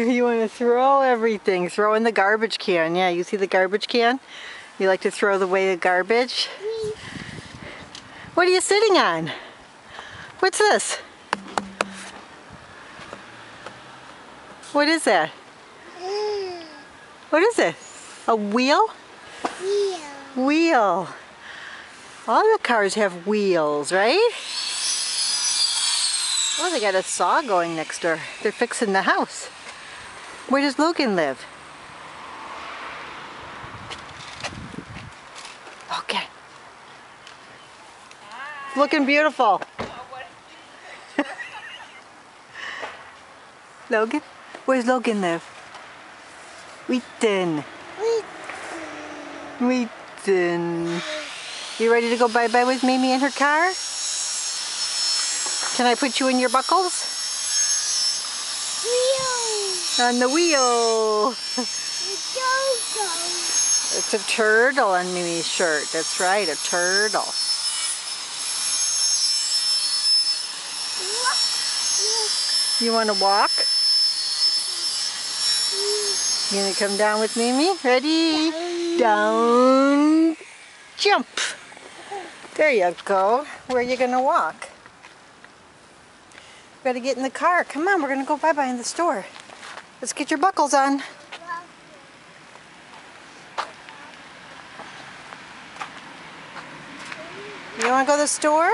You want to throw everything. Throw in the garbage can. Yeah, you see the garbage can? You like to throw away the garbage? What are you sitting on? What's this? What is that? What is it? A wheel? Wheel. All the cars have wheels, right? Oh, they got a saw going next door. They're fixing the house. Where does Logan live? Okay. It's looking beautiful. Logan? Where's Logan live? Wheaton. Wheaton. You ready to go bye-bye with Mimi in her car? Can I put you in your buckles? Wheel. On the wheel. It's a turtle on Mimi's shirt. That's right, a turtle. You want to walk? You gonna come down with Mimi? Ready? Down. Jump. There you go. Where are you gonna walk? Gotta get in the car. Come on, we're gonna go bye-bye in the store. Let's get your buckles on. You wanna go to the store?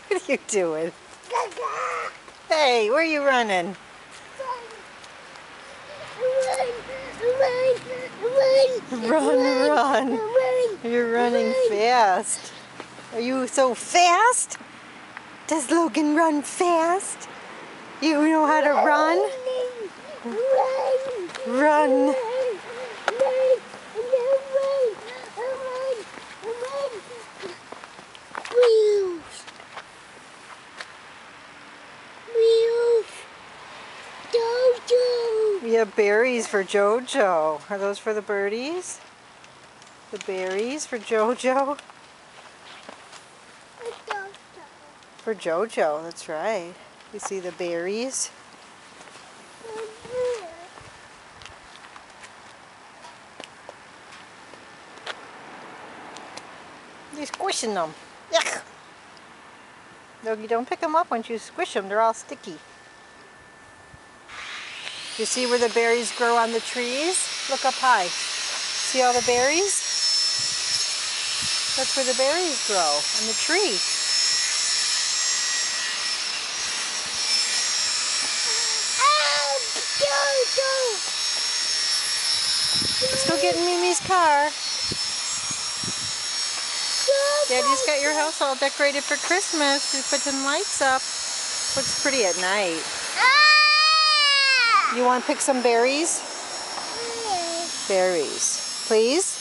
What are you doing? Hey, where are you running? Run. You're running fast. Are you so fast? Does Logan run fast? You know how to run? Run. We have berries for Jojo. Are those for the birdies? The berries for Jojo? For Jojo, that's right. You see the berries? You're squishing them. Yuck! No, you don't pick them up once you squish them. They're all sticky. You see where the berries grow on the trees? Look up high. See all the berries? That's where the berries grow, on the tree. Let's go get in Mimi's car. Daddy's got your house all decorated for Christmas. We put some lights up. Looks pretty at night. You want to pick some berries? Berries. Please?